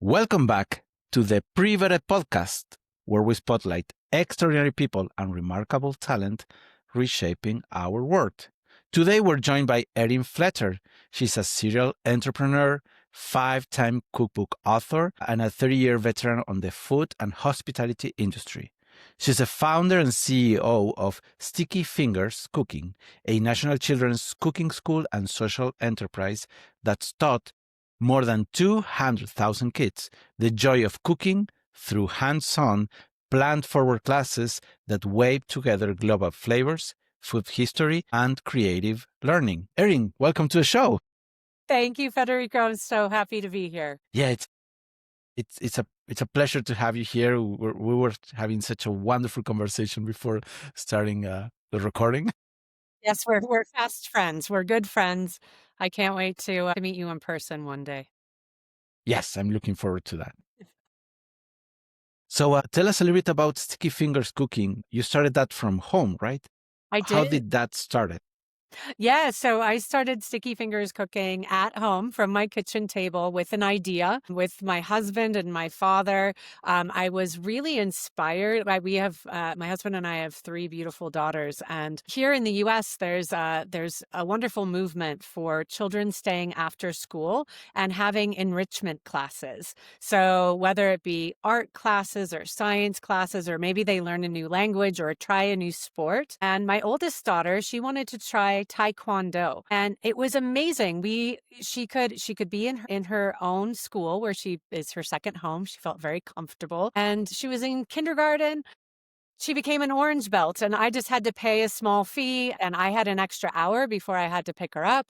Welcome back to the Pre-Vetted podcast, where we spotlight extraordinary people and remarkable talent reshaping our world. Today, we're joined by Erin Fletter. She's a serial entrepreneur, 5-time cookbook author, and a 30-year veteran on the food and hospitality industry. She's a founder and CEO of Sticky Fingers Cooking, a national children's cooking school and social enterprise that's taught more than 200,000 kids the joy of cooking through hands-on, plant-forward classes that weave together global flavors, food history, and creative learning. Erin, welcome to the show. Thank you, Federico. I'm so happy to be here. Yeah, it's a pleasure to have you here. We were having such a wonderful conversation before starting the recording. Yes, we're fast friends. We're good friends. I can't wait to meet you in person one day. Yes, I'm looking forward to that. So tell us a little bit about Sticky Fingers Cooking. You started that from home, right? I How did. did that start? Yeah, so I started Sticky Fingers Cooking at home from my kitchen table with an idea with my husband and my father. I was really inspired. We have my husband and I have 3 beautiful daughters, and here in the U.S. there's a wonderful movement for children staying after school and having enrichment classes. So whether it be art classes or science classes, or maybe they learn a new language or try a new sport. And my oldest daughter, she wanted to try Taekwondo, and it was amazing. She could be in her own school where she is her second home. She felt very comfortable, and she was in kindergarten. She became an orange belt, and I just had to pay a small fee, and I had an extra hour before I had to pick her up.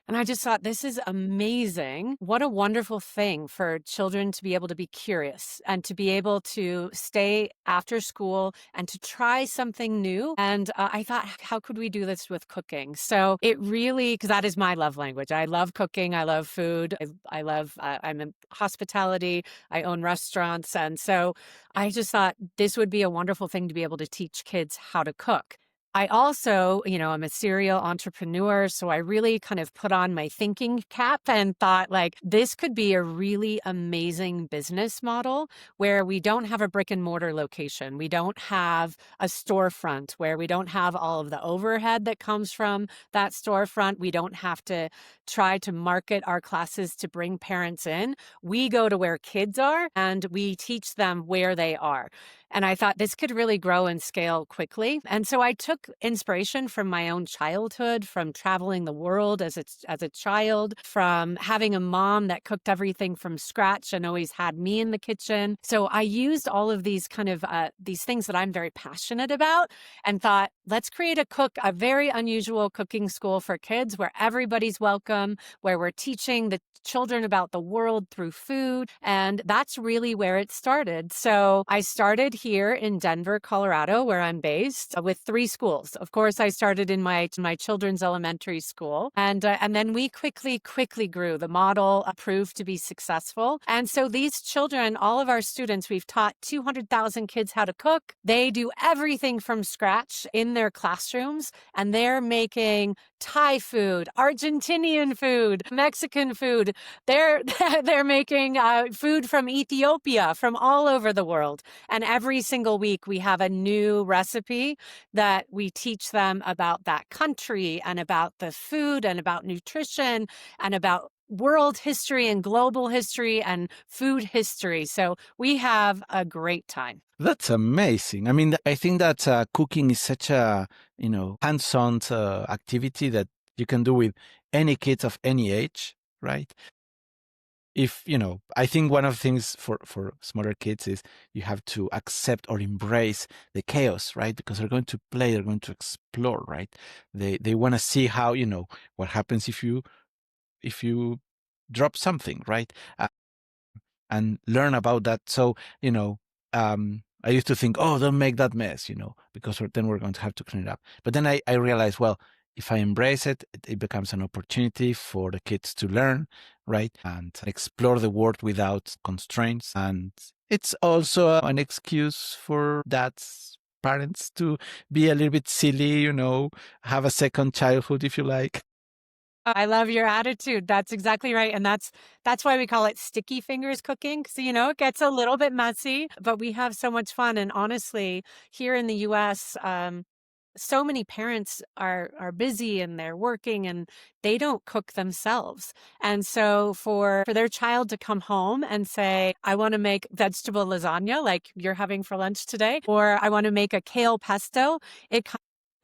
And I just thought, this is amazing. What a wonderful thing for children to be able to be curious and to be able to stay after school and to try something new. And I thought, how could we do this with cooking? So it really, because that is my love language. I love cooking. I love food. I'm in hospitality. I own restaurants. And so I just thought this would be a wonderful thing to be able to teach kids how to cook. I also, I'm a serial entrepreneur, so I really kind of put on my thinking cap and thought, like, this could be a really amazing business model where we don't have a brick and mortar location. We don't have a storefront where we don't have all of the overhead that comes from that storefront. We don't have to try to market our classes to bring parents in. We go to where kids are and we teach them where they are. And I thought this could really grow and scale quickly. And so I took inspiration from my own childhood, from traveling the world as a child, from having a mom that cooked everything from scratch and always had me in the kitchen. So I used all of these kind of these things that I'm very passionate about and thought, let's create a very unusual cooking school for kids where everybody's welcome, where we're teaching the children about the world through food. And that's really where it started. So I started here in Denver, Colorado, where I'm based, with 3 schools. Of course, I started in my children's elementary school, and then we quickly grew. The model proved to be successful, and so these children, all of our students, we've taught 200,000 kids how to cook. They do everything from scratch in their classrooms, and they're making Thai food, Argentinian food, Mexican food. They're making food from Ethiopia, from all over the world, and every single week we have a new recipe that we teach them about that country and about the food and about nutrition and about world history and global history and food history. So we have a great time. That's amazing. I mean, I think that cooking is such a, hands-on activity that you can do with any kids of any age, right? I think one of the things for smaller kids is you have to accept or embrace the chaos, right? Because they're going to play, they're going to explore, right? They want to see how, what happens if you drop something, right? And learn about that. So, I used to think, oh, don't make that mess, because then we're going to have to clean it up. But then I realized, well, if I embrace it, it becomes an opportunity for the kids to learn, right? And explore the world without constraints. And it's also an excuse for dads, parents to be a little bit silly, have a second childhood, if you like. I love your attitude. That's exactly right. And that's why we call it sticky fingers cooking. So, it gets a little bit messy, but we have so much fun. And honestly, here in the US, so many parents are busy and they're working and they don't cook themselves. And so for their child to come home and say, I want to make vegetable lasagna like you're having for lunch today, or I want to make a kale pesto, it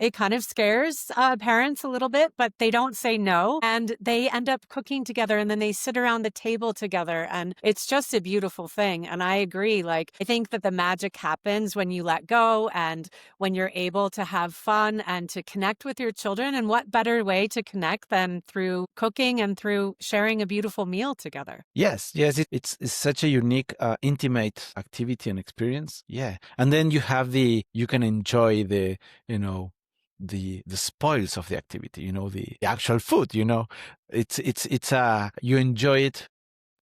it kind of scares parents a little bit, but they don't say no. And they end up cooking together and then they sit around the table together. And it's just a beautiful thing. And I agree. Like, I think that the magic happens when you let go and when you're able to have fun and to connect with your children. And what better way to connect than through cooking and through sharing a beautiful meal together? Yes, yes, it's such a unique, intimate activity and experience. Yeah, and then you can enjoy you know, the spoils of the activity. The actual food. You enjoy it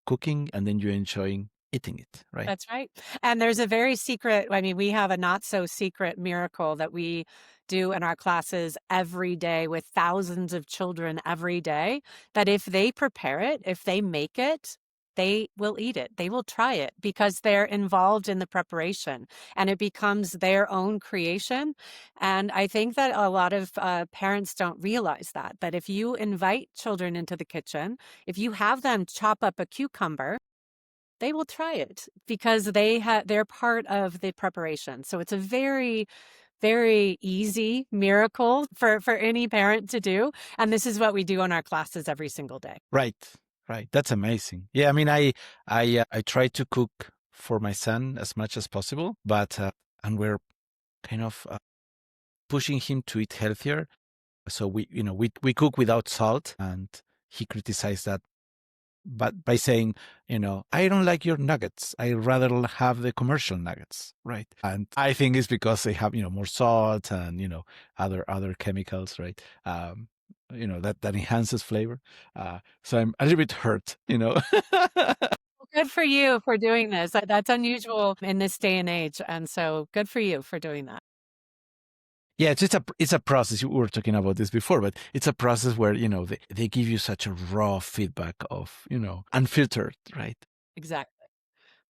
cooking, and then you enjoy eating it. Right. That's right. And there's a very secret, I mean, we have a not so secret miracle that we do in our classes every day with thousands of children every day, that if they prepare it, if they make it, they will eat it. They will try it because they're involved in the preparation and it becomes their own creation. And I think that a lot of parents don't realize that if you invite children into the kitchen, if you have them chop up a cucumber, they will try it because they're part of the preparation. So it's a very, very easy miracle for any parent to do. And this is what we do in our classes every single day. Right. Right. That's amazing. Yeah. I mean, I try to cook for my son as much as possible, but and we're kind of pushing him to eat healthier. So we cook without salt, and he criticized that, but by saying, I don't like your nuggets. I rather have the commercial nuggets, right? And I think it's because they have more salt and other chemicals, right? That enhances flavor. So I'm a little bit hurt. Well, good for you for doing this. That's unusual in this day and age. And so good for you for doing that. Yeah, it's a process. We were talking about this before, but it's a process where they give you such a raw feedback of unfiltered, right? Exactly.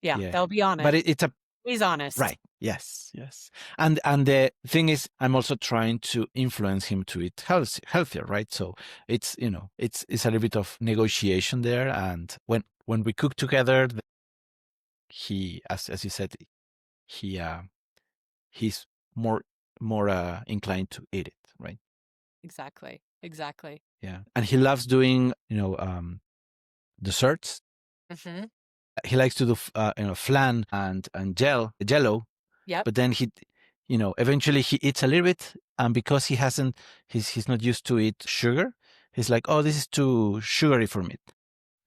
Yeah, Yeah, they'll be but honest. it's a He's honest. right. Yes, yes. And the thing is, I'm also trying to influence him to eat healthier, right? So it's a little bit of negotiation there. And when we cook together, he, as you said, he he's more inclined to eat it, right? Exactly. Exactly. Yeah, and he loves doing desserts. Hmm. He likes to do flan and jello, Yep. but then eventually he eats a little bit, and because he's not used to eat sugar, he's like, oh, this is too sugary for me.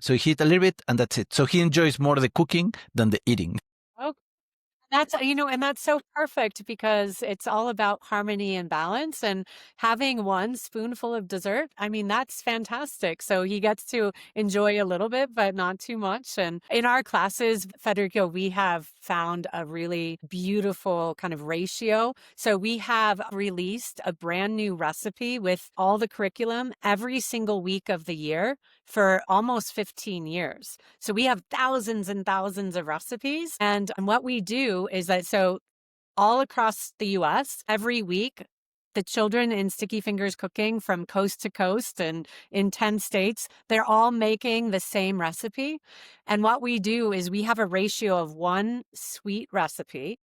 So he eats a little bit, and that's it. So he enjoys more the cooking than the eating. Oh, and that's so perfect because it's all about harmony and balance and having one spoonful of dessert. I mean, that's fantastic. So he gets to enjoy a little bit, but not too much. And in our classes, Federico, we have found a really beautiful kind of ratio. So we have released a brand new recipe with all the curriculum every single week of the year for almost 15 years. So we have thousands and thousands of recipes. And what we do is that so all across the US, every week, the children in Sticky Fingers Cooking from coast to coast and in 10 states, they're all making the same recipe. And what we do is we have a ratio of one sweet recipe.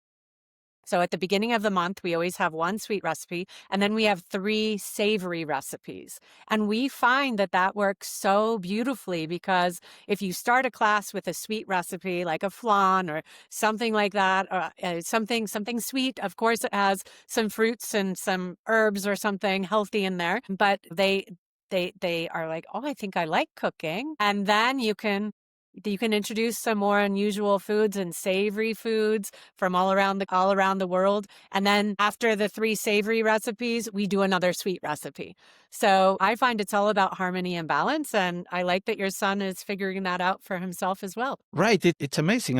So at the beginning of the month, we always have one sweet recipe, and then we have 3 savory recipes. And we find that works so beautifully because if you start a class with a sweet recipe like a flan or something like that, or something sweet, of course it has some fruits and some herbs or something healthy in there, but they are like, oh, I think I like cooking. And then you can introduce some more unusual foods and savory foods from all around the world. And then after the 3 savory recipes, we do another sweet recipe. So I find it's all about harmony and balance. And I like that your son is figuring that out for himself as well. Right. It's amazing.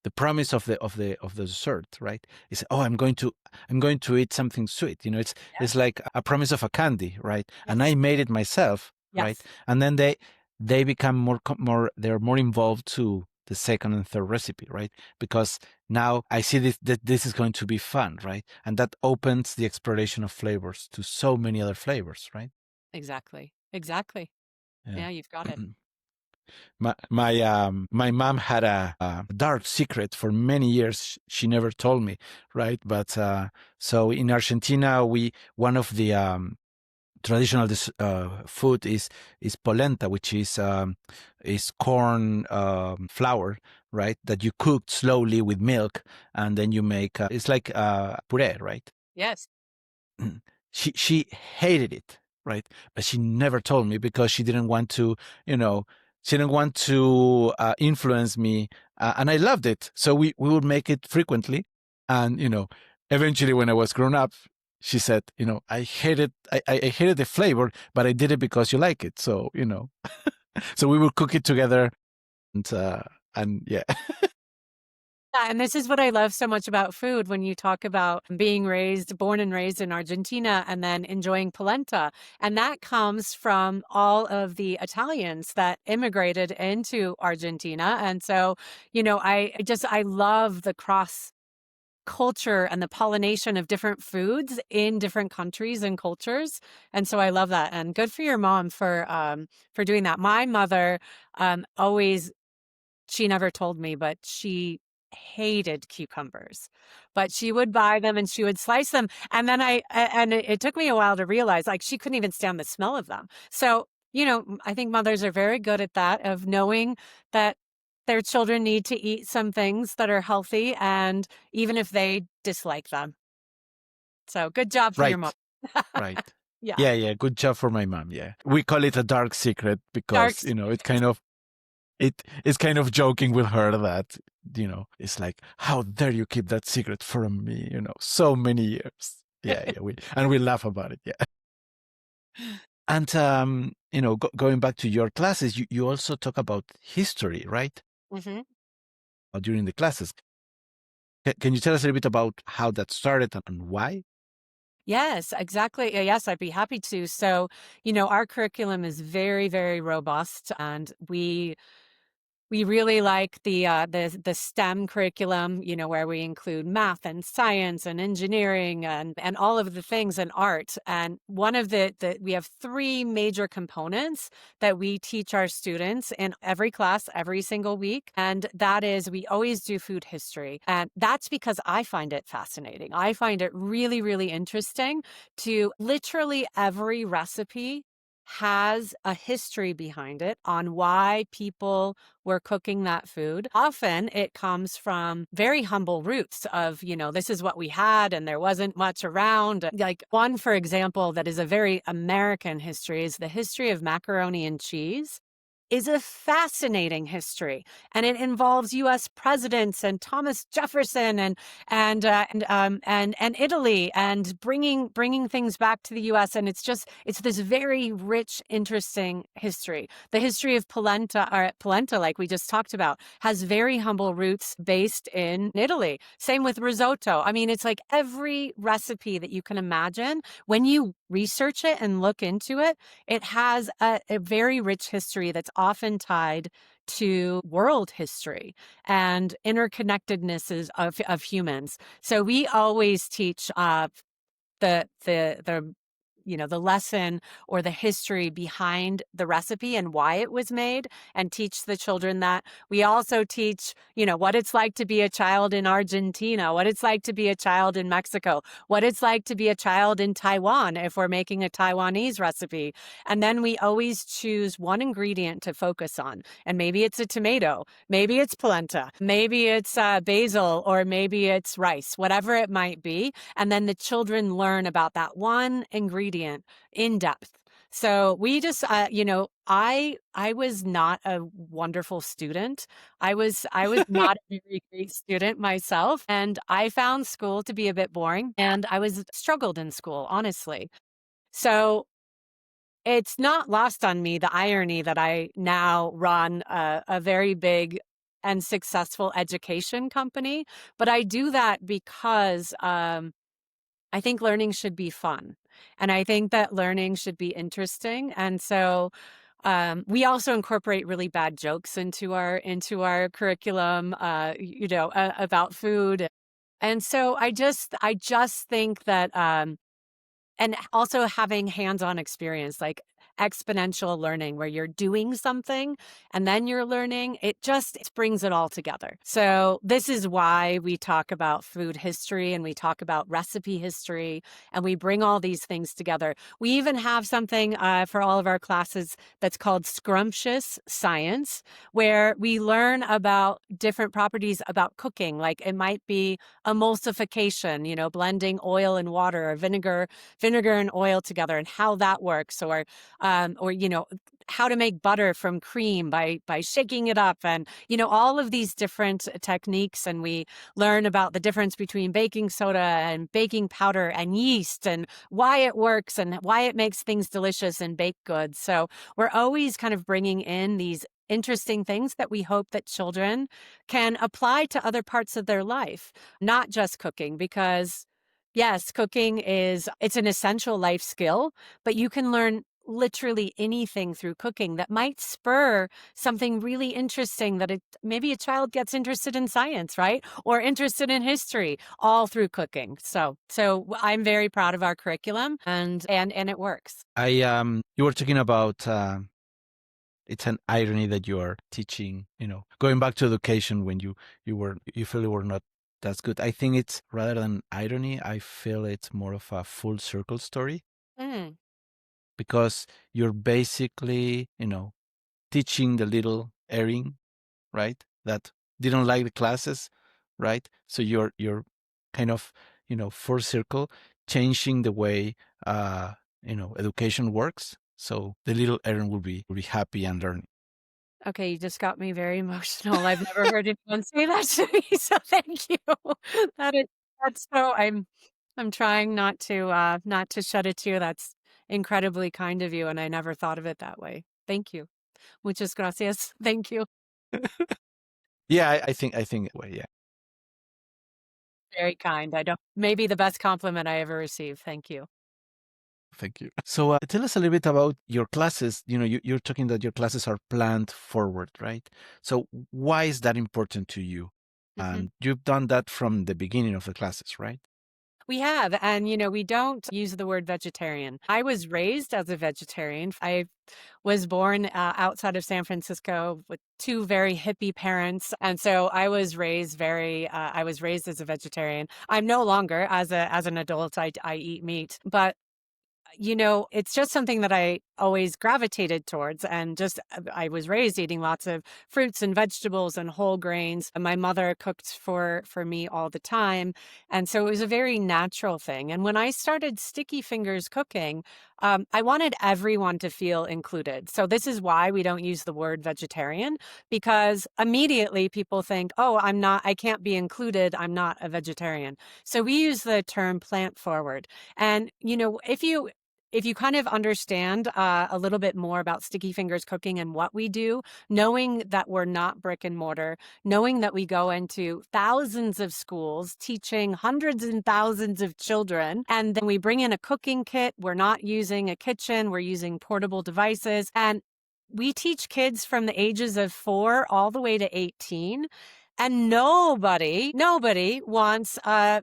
the promise of the dessert, right? Is, oh, I'm going to eat something sweet. It's like a promise of a candy, right? And I Yes. made it myself, right? Yes. And then they become they're more involved to the second and third recipe, right? Because now I see that this is going to be fun, right? And that opens the exploration of flavors to so many other flavors, right? Exactly. Exactly. Yeah. Yeah, you've got it. My mom had a dark secret for many years. She never told me, right? But so in Argentina, one of the traditional food is polenta, which is corn flour, right? That you cook slowly with milk, and then you make it's like puree, right? Yes. She hated it, right? But she never told me because she didn't want to, you know, she didn't want to influence me, and I loved it. So we would make it frequently, and eventually when I was grown up, she said, I hated I hated the flavor, but I did it because you like it. So so we would cook it together, and yeah. Yeah, and this is what I love so much about food when you talk about being born and raised in Argentina and then enjoying polenta. And that comes from all of the Italians that immigrated into Argentina. And so, I love the cross culture and the pollination of different foods in different countries and cultures. And so I love that. And good for your mom for doing that. My mother always she never told me, but she hated cucumbers. But she would buy them and she would slice them. And then it took me a while to realize, like, she couldn't even stand the smell of them. So, I think mothers are very good at that, of knowing that their children need to eat some things that are healthy, and even if they dislike them. So good job for your mom. Right, right. Yeah. Yeah, yeah. Good job for my mom. Yeah, we call it a dark secret Dark because it's kind of joking with her that it's like, how dare you keep that secret from me, so many years. Yeah, yeah, we laugh about it. Yeah. And going back to your classes, you also talk about history, right? hmm During the classes, can you tell us a little bit about how that started and why? Yes, exactly. Yes, I'd be happy to. So, our curriculum is very, very robust, and we really like the STEM curriculum, where we include math and science and engineering and all of the things, and art. And one of we have three major components that we teach our students in every class every single week. And that is, we always do food history. And that's because I find it fascinating. I find it really, really interesting to literally every recipe has a history behind it on why people were cooking that food. Often it comes from very humble roots of, this is what we had and there wasn't much around. Like one, for example, that is a very American history is the history of macaroni and cheese. Is a fascinating history, and it involves U.S. presidents and Thomas Jefferson and Italy, and bringing things back to the U.S. And it's this very rich, interesting history. The history of polenta, like we just talked about, has very humble roots based in Italy. Same with risotto. I mean, it's like every recipe that you can imagine. When you research it and look into it, it has a very rich history that's often tied to world history and interconnectednesses of humans. So we always teach the lesson or the history behind the recipe and why it was made, and teach the children that. We also teach, what it's like to be a child in Argentina, what it's like to be a child in Mexico, what it's like to be a child in Taiwan if we're making a Taiwanese recipe. And then we always choose one ingredient to focus on. And maybe it's a tomato, maybe it's polenta, maybe it's basil, or maybe it's rice, whatever it might be. And then the children learn about that one ingredient in depth. So we just, I was not a wonderful student. I was not a very great student myself, and I found school to be a bit boring, and I was struggled in school, honestly. So it's not lost on me, the irony that I now run a very big and successful education company. But I do that because I think learning should be fun. And I think that learning should be interesting. And so we also incorporate really bad jokes into our curriculum, about food. And so I just think that and also having hands-on experience, like exponential learning where you're doing something and then you're learning, it brings it all together. So this is why we talk about food history and we talk about recipe history and we bring all these things together. We even have something for all of our classes that's called scrumptious science, where we learn about different properties about cooking. Like it might be emulsification, blending oil and water or vinegar and oil together and how that works, or how to make butter from cream by shaking it up, and all of these different techniques. And we learn about the difference between baking soda and baking powder and yeast and why it works and why it makes things delicious in baked goods. So we're always kind of bringing in these interesting things that we hope that children can apply to other parts of their life, not just cooking, because yes, it's an essential life skill, but you can learn literally anything through cooking that might spur something really interesting, that maybe a child gets interested in science, right? Or interested in history, all through cooking. So I'm very proud of our curriculum, and it works. You were talking about it's an irony that you are teaching, going back to education when you feel you were not that's good. I think it's rather than irony, I feel it's more of a full circle story, Mm. because you're basically, teaching the little Erin, right? That didn't like the classes, right? So you're kind of, full circle, changing the way education works. So the little Erin will be happy and learning. Okay, you just got me very emotional. I've never heard anyone say that to me, so thank you. That is that's so I'm trying not to shed a tear. That's incredibly kind of you, and I never thought of it that way. Thank you. Muchas gracias. Thank you. Yeah, I think well, yeah. Very kind. I don't maybe the best compliment I ever received. Thank you. Thank you. So tell us a little bit about your classes. You're talking that your classes are planned forward, right? So why is that important to you? Mhm. And you've done that from the beginning of the classes, right? We have, and we don't use the word vegetarian. I was raised as a vegetarian. I was born outside of San Francisco with two very hippie parents, and so I was raised as a vegetarian. I'm no longer, as an adult. I eat meat, but it's just something that I always gravitated towards. And just, I was raised eating lots of fruits and vegetables and whole grains. And my mother cooked for me all the time. And so it was a very natural thing. And when I started Sticky Fingers Cooking, I wanted everyone to feel included. So this is why we don't use the word vegetarian, because immediately people think, oh, I can't be included. I'm not a vegetarian. So we use the term plant forward. And, if you kind of understand a little bit more about Sticky Fingers Cooking and what we do, knowing that we're not brick and mortar, knowing that we go into thousands of schools, teaching hundreds and thousands of children, and then we bring in a cooking kit. We're not using a kitchen, we're using portable devices. And we teach kids from the ages of 4 all the way to 18. And nobody wants a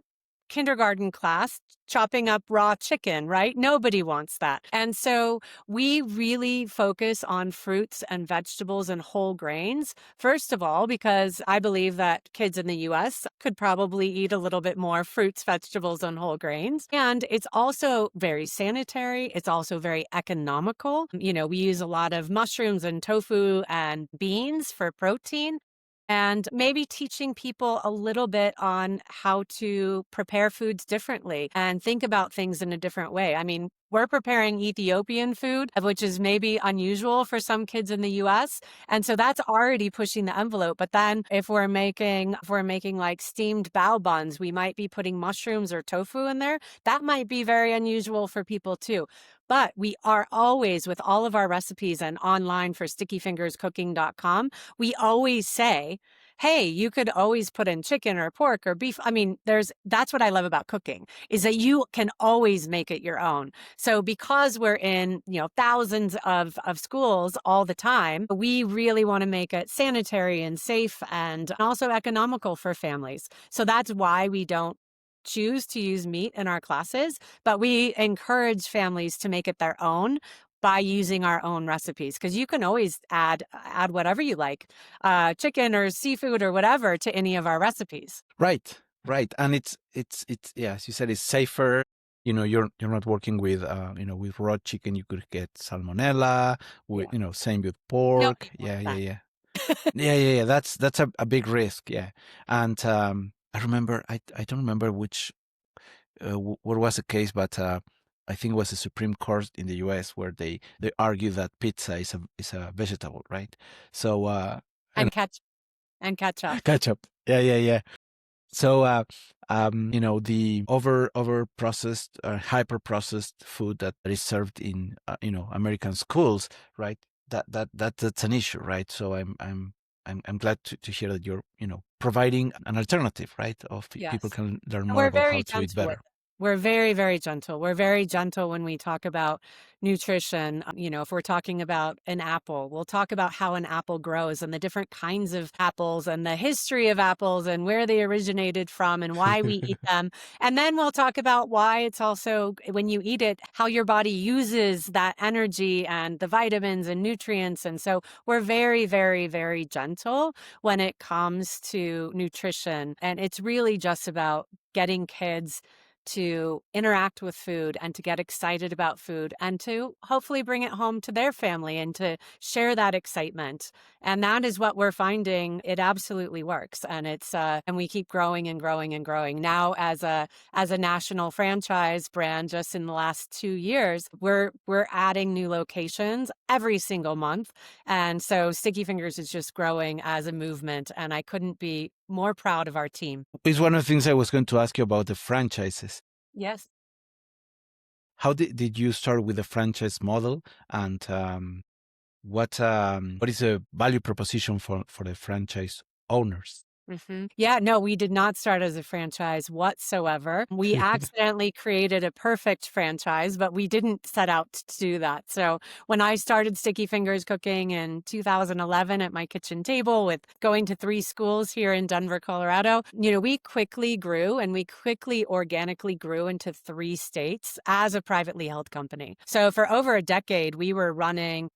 kindergarten class chopping up raw chicken, right? Nobody wants that. And so we really focus on fruits and vegetables and whole grains. First of all, because I believe that kids in the US could probably eat a little bit more fruits, vegetables, and whole grains. And it's also very sanitary. It's also very economical. We use a lot of mushrooms and tofu and beans for protein. And maybe teaching people a little bit on how to prepare foods differently and think about things in a different way. I mean, we're preparing Ethiopian food, which is maybe unusual for some kids in the US. And so that's already pushing the envelope. But then if we're making like steamed bao buns, we might be putting mushrooms or tofu in there. That might be very unusual for people too. But we are always, with all of our recipes and online for stickyfingerscooking.com, we always say, hey, you could always put in chicken or pork or beef. I mean, that's what I love about cooking, is that you can always make it your own. So because we're in, thousands of schools all the time, we really want to make it sanitary and safe and also economical for families. So that's why we don't choose to use meat in our classes, but we encourage families to make it their own by using our own recipes, because you can always add whatever you like, chicken or seafood or whatever, to any of our recipes. Right, right, and it's yeah, as you said, it's safer. You're not working with with raw chicken. You could get salmonella. With Yeah. same with Nope, pork. you don't Yeah, want yeah, that. yeah, yeah, yeah, yeah. That's a big risk. Yeah, and I remember I don't remember which what was the case, but I think it was the Supreme Court in the U.S. where they argue that pizza is a vegetable, right? So and And ketchup. ketchup. Yeah, yeah, yeah. So, the over processed, hyper processed food that is served in, American schools, right? That's an issue, right? So I'm glad to hear that you're, providing an alternative, right? People Yes. can learn And more we're about how very to eat gentle with better. it. We're very, very gentle. We're very gentle when we talk about nutrition. If we're talking about an apple, we'll talk about how an apple grows and the different kinds of apples and the history of apples and where they originated from and why we eat them. And then we'll talk about why it's also, when you eat it, how your body uses that energy and the vitamins and nutrients. And so we're very, very, very gentle when it comes to nutrition. And it's really just about getting kids to interact with food and to get excited about food and to hopefully bring it home to their family and to share that excitement. And that is what we're finding. It absolutely works. And and we keep growing and growing and growing. Now as a national franchise brand, just in the last 2 years, we're adding new locations every single month. And so Sticky Fingers is just growing as a movement. And I couldn't be more proud of our team. It's one of the things I was going to ask you about the franchises. Yes. How did you start with the franchise model, and what is the value proposition for the franchise owners? Yeah, no, we did not start as a franchise whatsoever. We accidentally created a perfect franchise, but we didn't set out to do that. So when I started Sticky Fingers Cooking in 2011 at my kitchen table with going to 3 schools here in Denver, Colorado, we quickly grew and we quickly organically grew into 3 states as a privately held company. So for over a decade, we were running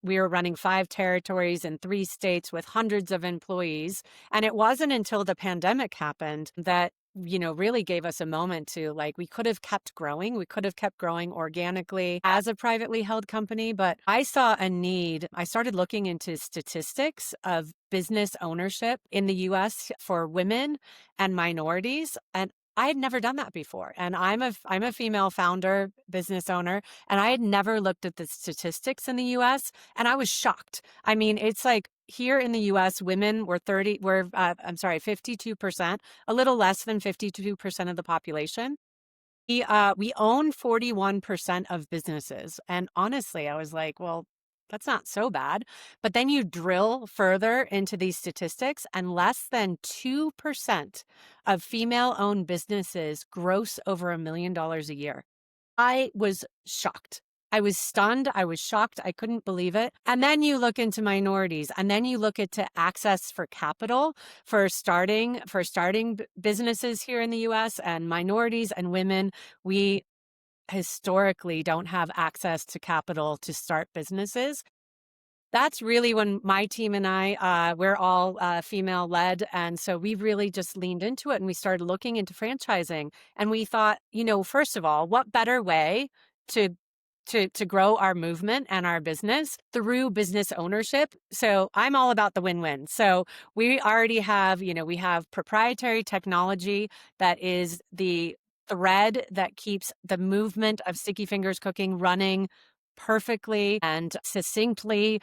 5 territories in 3 states with hundreds of employees. And it wasn't until the pandemic happened that, really gave us a moment to, like, we could have kept growing. We could have kept growing organically as a privately held company. But I saw a need. I started looking into statistics of business ownership in the US for women and minorities. And I had never done that before. And I'm a female founder, business owner, and I had never looked at the statistics in the US, and I was shocked. I mean, it's like here in the US, women I'm sorry, 52%, a little less than 52% of the population. We own 41% of businesses. And honestly, I was like, well, that's not so bad. But then you drill further into these statistics, and less than 2% of female-owned businesses gross over $1 million a year. I was shocked. I was stunned. I was shocked. I couldn't believe it. And then you look into minorities, and then you look into access for capital for starting businesses here in the US. And minorities and women, we historically don't have access to capital to start businesses. That's really when my team and we're all female led. And so we really just leaned into it and we started looking into franchising. And we thought, first of all, what better way to to grow our movement and our business through business ownership. So I'm all about the win-win. So we already have, we have proprietary technology that is the thread that keeps the movement of Sticky Fingers Cooking running perfectly and succinctly.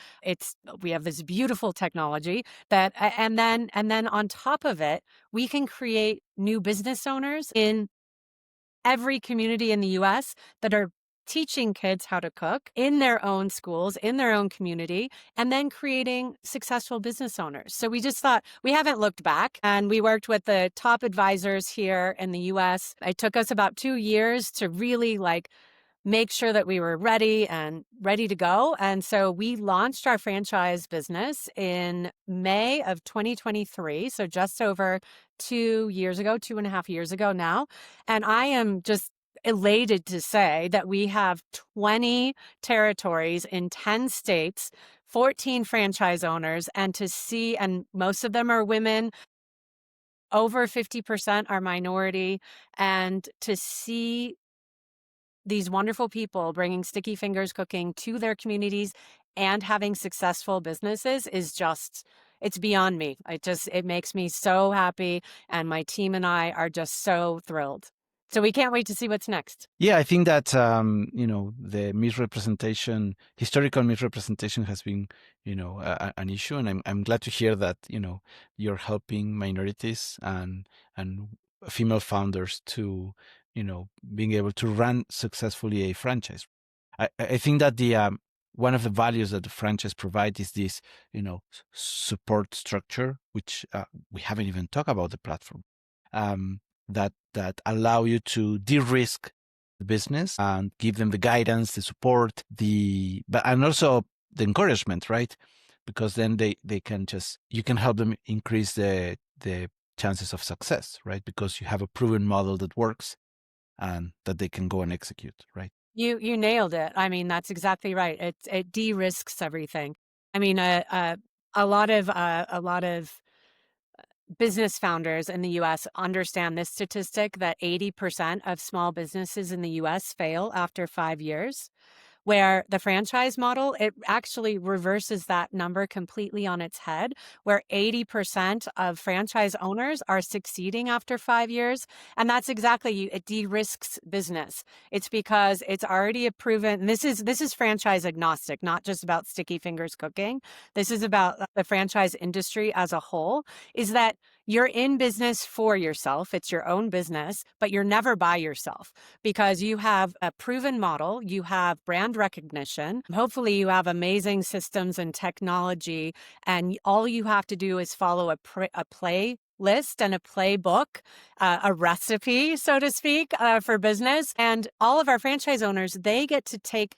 We have this beautiful technology and then on top of it, we can create new business owners in every community in the US that are teaching kids how to cook in their own schools, in their own community, and then creating successful business owners. So we just thought we haven't looked back, and we worked with the top advisors here in the US. It took us about 2 years to really make sure that we were ready to go. And so we launched our franchise business in May of 2023. So just over 2 years ago, 2.5 years ago now. And I am just elated to say that we have 20 territories in 10 states, 14 franchise owners, and most of them are women. Over 50% are minority. And to see these wonderful people bringing Sticky Fingers Cooking to their communities and having successful businesses it's beyond me. It makes me so happy, and my team and I are just so thrilled. So we can't wait to see what's next. Yeah, I think that the misrepresentation, historical misrepresentation, has been an issue, and I'm glad to hear that you're helping minorities and female founders to being able to run successfully a franchise. I think that the one of the values that the franchise provides is this support structure, which we haven't even talked about the platform. That allow you to de-risk the business and give them the guidance, the support, and also the encouragement, right? Because then you can help them increase the chances of success, right? Because you have a proven model that works and that they can go and execute, right? You nailed it. I mean, that's exactly right. It de-risks everything. I mean, a lot of business founders in the US understand this statistic that 80% of small businesses in the US fail after 5 years, where the franchise model, it actually reverses that number completely on its head, where 80% of franchise owners are succeeding after 5 years. And that's exactly, it de-risks business. It's because it's already a proven, and this is franchise agnostic, not just about Sticky Fingers Cooking. This is about the franchise industry as a whole, is that you're in business for yourself. It's your own business, but you're never by yourself because you have a proven model, you have brand recognition. Hopefully you have amazing systems and technology, and all you have to do is follow a playlist and a playbook, a recipe, so to speak, for business. And all of our franchise owners, they get to take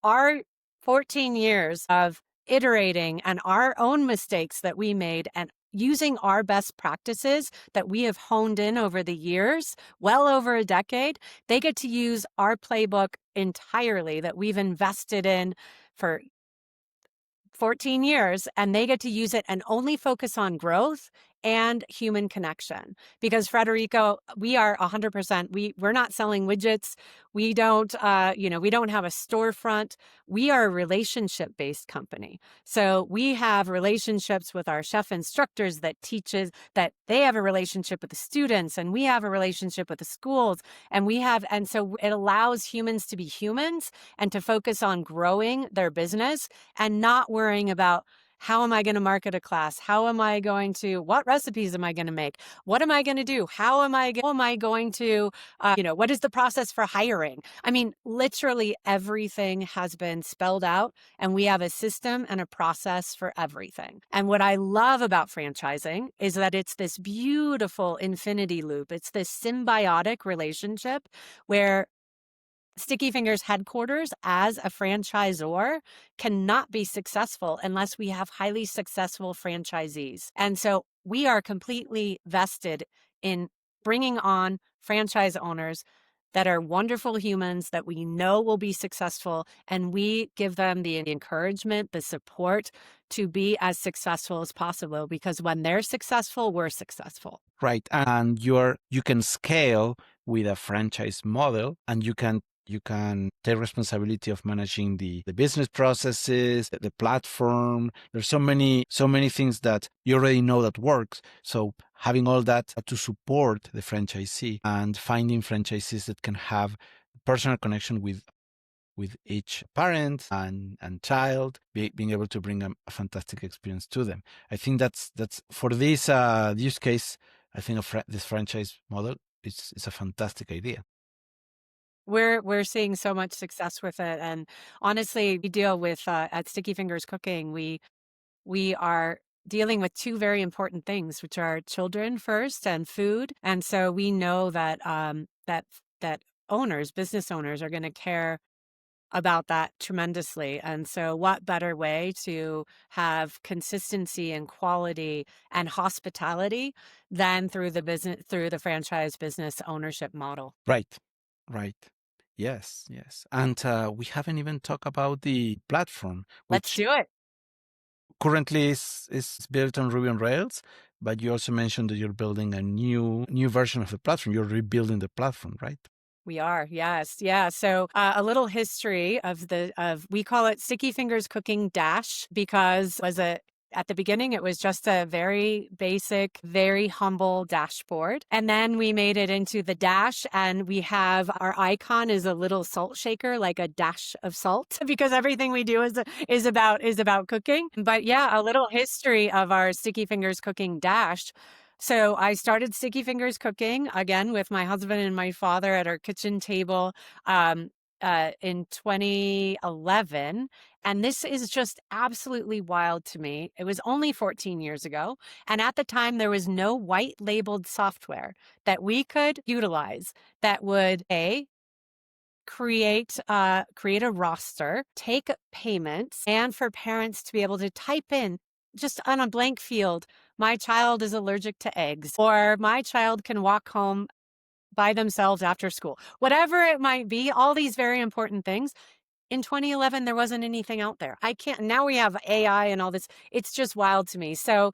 our 14 years of iterating and our own mistakes that we made and using our best practices that we have honed in over the years, well over a decade. They get to use our playbook entirely that we've invested in for 14 years, and they get to use it and only focus on growth and human connection. Because Federico, we are 100%, we're not selling widgets. We don't, we don't have a storefront. We are a relationship-based company. So we have relationships with our chef instructors that they have a relationship with the students, and we have a relationship with the schools, and so it allows humans to be humans and to focus on growing their business and not worrying about, how am I going to market a class? What recipes am I going to make? What am I going to do? How am I going to, what is the process for hiring? I mean, literally everything has been spelled out, and we have a system and a process for everything. And what I love about franchising is that it's this beautiful infinity loop. It's this symbiotic relationship where Sticky Fingers headquarters as a franchisor cannot be successful unless we have highly successful franchisees. And so we are completely vested in bringing on franchise owners that are wonderful humans that we know will be successful, and we give them the encouragement, the support to be as successful as possible, because when they're successful, we're successful. Right. And you can scale with a franchise model, and you can take responsibility of managing the business processes, the platform. There's so many things that you already know that works. So having all that to support the franchisee and finding franchisees that can have personal connection with each parent and child, being able to bring a fantastic experience to them. I think that's for this use case. I think this franchise model is a fantastic idea. We're seeing so much success with it, and honestly, we deal with at Sticky Fingers Cooking, we are dealing with two very important things, which are children first and food. And so we know that that owners, business owners, are going to care about that tremendously. And so what better way to have consistency and quality and hospitality than through the franchise business ownership model. Right, right. Yes, yes. And we haven't even talked about the platform, Let's which do it. currently is built on Ruby on Rails, but you also mentioned that you're building a new version of the platform. You're rebuilding the platform, right? We are, yes, yeah. So a little history of we call it Sticky Fingers Cooking Dash because at the beginning it was just a very basic, very humble dashboard, and then we made it into the Dash, and we have our icon is a little salt shaker, like a dash of salt, because everything we do is about cooking. But yeah, a little history of our Sticky Fingers Cooking Dash. So I started Sticky Fingers Cooking again with my husband and my father at our kitchen table in 2011. And this is just absolutely wild to me. It was only 14 years ago. And at the time, there was no white labeled software that we could utilize that would create a roster, take payments, and for parents to be able to type in just on a blank field, my child is allergic to eggs, or my child can walk home by themselves after school. Whatever it might be, all these very important things. In 2011, there wasn't anything out there. Now we have AI and all this. It's just wild to me. So,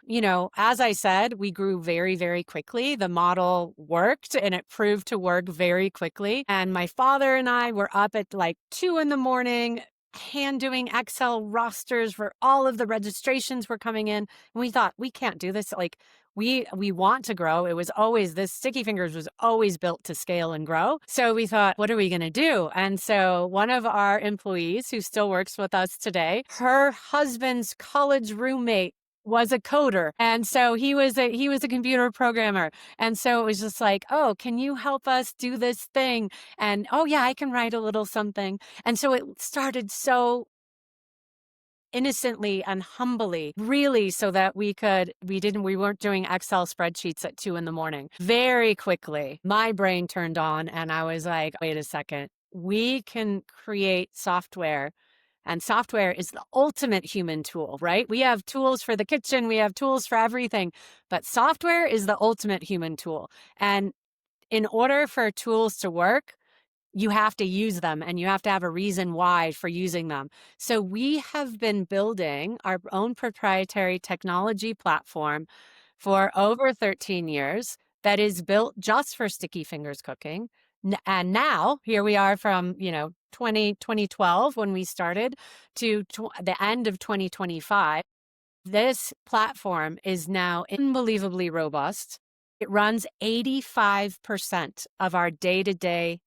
as I said, we grew very, very quickly. The model worked and it proved to work very quickly. And my father and I were up at like 2 a.m, hand doing Excel rosters for all of the registrations were coming in. And we thought, we can't do this. Like, we want to grow. It was always this Sticky Fingers was always built to scale and grow. So we thought, what are we going to do? And so one of our employees who still works with us today, her husband's college roommate was a coder. And so he was a computer programmer. And so it was just like, oh, can you help us do this thing? And oh yeah, I can write a little something. And so it started so innocently and humbly, really, so that we weren't doing Excel spreadsheets at 2 a.m. Very quickly, my brain turned on and I was like, wait a second, we can create software. And software is the ultimate human tool, right? We have tools for the kitchen, we have tools for everything, but software is the ultimate human tool. And in order for tools to work, you have to use them and you have to have a reason why for using them. So we have been building our own proprietary technology platform for over 13 years that is built just for Sticky Fingers Cooking. And now here we are from, 2012 when we started to the end of 2025. This platform is now unbelievably robust. It runs 85% of our day-to-day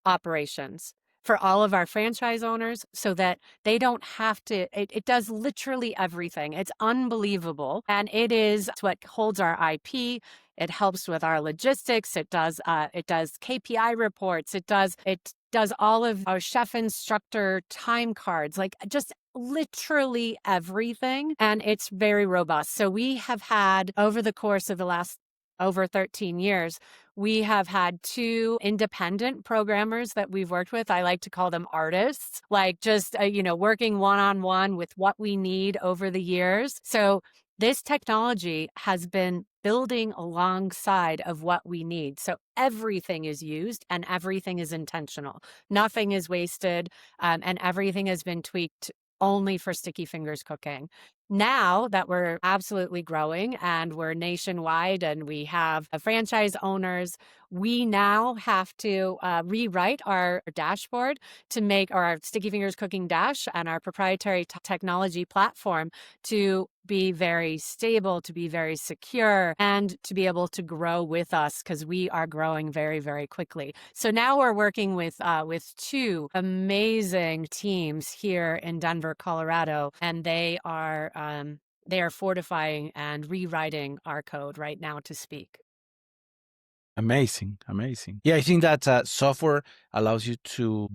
operations for all of our franchise owners so that they don't have to, it does literally everything. It's unbelievable. And it's what holds our IP. It helps with our logistics. It does KPI reports. It does all of our chef instructor time cards, like just literally everything. And it's very robust. So we have had over the course of the last over 13 years, we have had 2 independent programmers that we've worked with. I like to call them artists, like just, working one-on-one with what we need over the years. So this technology has been building alongside of what we need. So everything is used and everything is intentional. Nothing is wasted, and everything has been tweaked only for Sticky Fingers Cooking. Now that we're absolutely growing and we're nationwide and we have franchise owners, we now have to rewrite our dashboard to make our Sticky Fingers Cooking Dash and our proprietary technology platform to be very stable, to be very secure, and to be able to grow with us because we are growing very, very quickly. So now we're working with 2 amazing teams here in Denver, Colorado, and they are fortifying and rewriting our code right now to speak. Amazing, amazing. Yeah, I think that software allows you to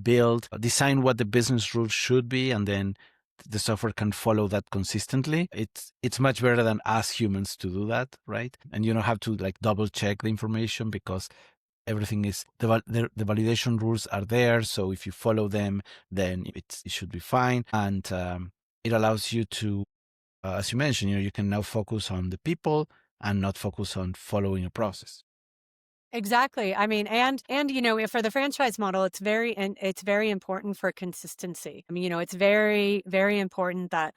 design what the business rules should be, and then the software can follow that consistently. It's much better than us humans to do that, right? And you don't have to like double check the information because everything is the validation rules are there. So if you follow them, then it should be fine. And it allows you to, as you mentioned, you can now focus on the people and not focus on following a process. Exactly. I mean, and for the franchise model, it's very important for consistency. I mean, it's very, very important that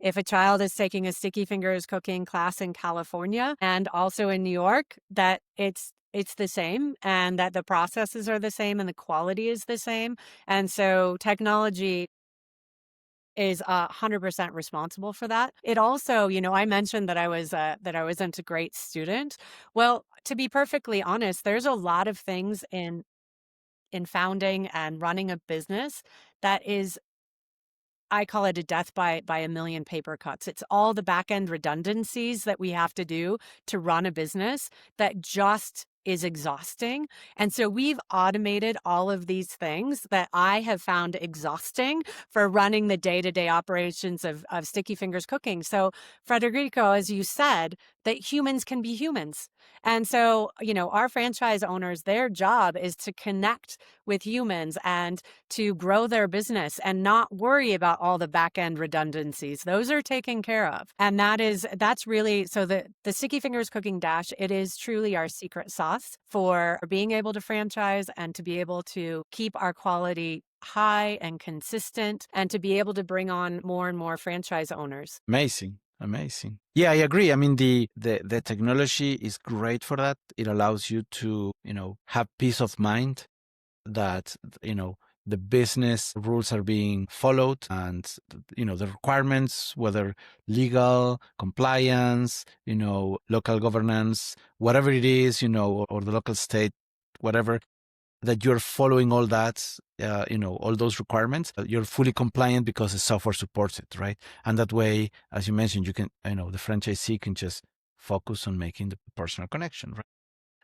if a child is taking a sticky fingers cooking class in California and also in New York, that it's the same and that the processes are the same and the quality is the same. And so technology is 100% responsible for that. It also, I mentioned that I wasn't a great student. Well, to be perfectly honest, there's a lot of things in founding and running a business that is, I call it a death by a million paper cuts. It's all the back end redundancies that we have to do to run a business that just is exhausting. And so we've automated all of these things that I have found exhausting for running the day-to-day operations of Sticky Fingers Cooking. So Federico, as you said, that humans can be humans. And so, our franchise owners, their job is to connect with humans and to grow their business and not worry about all the back end redundancies. Those are taken care of. And that's really, so the Sticky Fingers Cooking Dash, it is truly our secret sauce for being able to franchise and to be able to keep our quality high and consistent and to be able to bring on more and more franchise owners. Amazing. Amazing. Yeah, I agree. I mean, the technology is great for that. It allows you to, have peace of mind that, the business rules are being followed and, the requirements, whether legal, compliance, local governance, whatever it is, or the local state, whatever, that you're following all that, all those requirements, you're fully compliant because the software supports it, right? And that way, as you mentioned, you can, the franchisee can just focus on making the personal connection, right?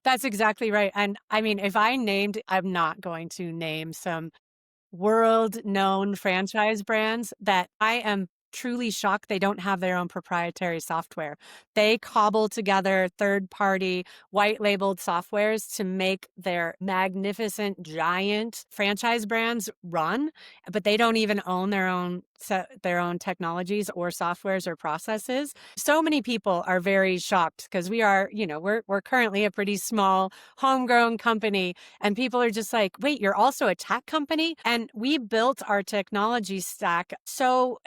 That's exactly right. And I mean, I'm not going to name some world-known franchise brands that I am truly shocked they don't have their own proprietary software. They cobble together third-party white-labeled softwares to make their magnificent, giant franchise brands run, but they don't even own their own technologies or softwares or processes. So many people are very shocked because we're currently a pretty small homegrown company, and people are just like, wait, you're also a tech company? And we built our technology stack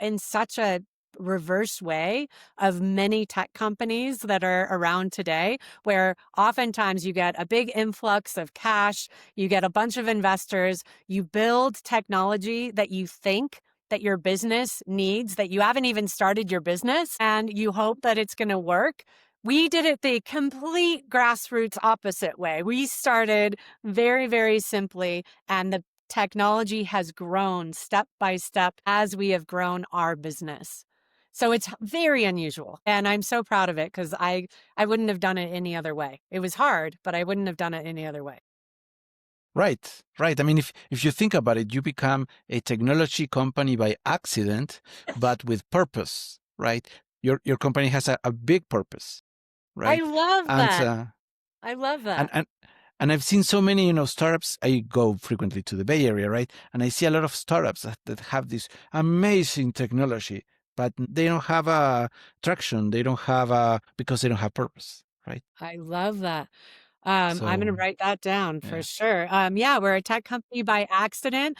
in such a reverse way of many tech companies that are around today, where oftentimes you get a big influx of cash, you get a bunch of investors, you build technology that you think that your business needs, that you haven't even started your business, and you hope that it's going to work. We did it the complete grassroots opposite way. We started very, very simply, and the technology has grown step by step as we have grown our business. So it's very unusual, and I'm so proud of it because I wouldn't have done it any other way. It was hard, but I wouldn't have done it any other way. Right, right. I mean, if you think about it, you become a technology company by accident, but with purpose, right? Your company has a big purpose, I right? love And that. I love and that. and and I've seen so many, startups. I go frequently to the Bay Area, right? And I see a lot of startups that have this amazing technology, but they don't have a traction. They don't have because they don't have purpose, right? I love that. I'm going to So write that down for yeah. sure. Yeah, we're a tech company by accident,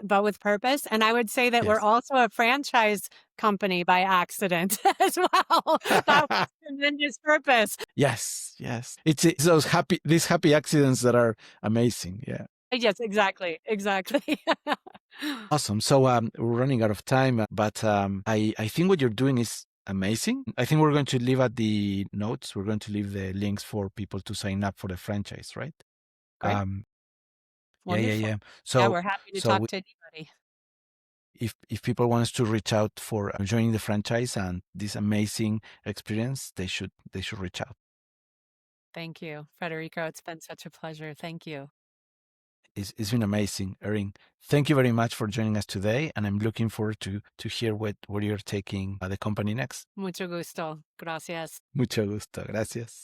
but with purpose. And I would say that we're Yes. also a franchise company by accident as well. That was tremendous purpose. Yes, yes. It's these happy accidents that are amazing. Yeah. Yes, exactly. Exactly. Awesome. So we're running out of time, but I think what you're doing is amazing. I think we're going to leave at the notes. We're going to leave the links for people to sign up for the franchise, right? Great. Um, yeah, yeah, Wonderful. yeah. Yeah, So we're happy to so talk we, to anybody. if people wants to reach out for joining the franchise and this amazing experience, they should reach out. Thank you, Federico. It's been such a pleasure. Thank you. It's been amazing, Erin. Thank you very much for joining us today, and I'm looking forward to hear where you're taking the company next. Mucho gusto. Gracias. Mucho gusto. Gracias.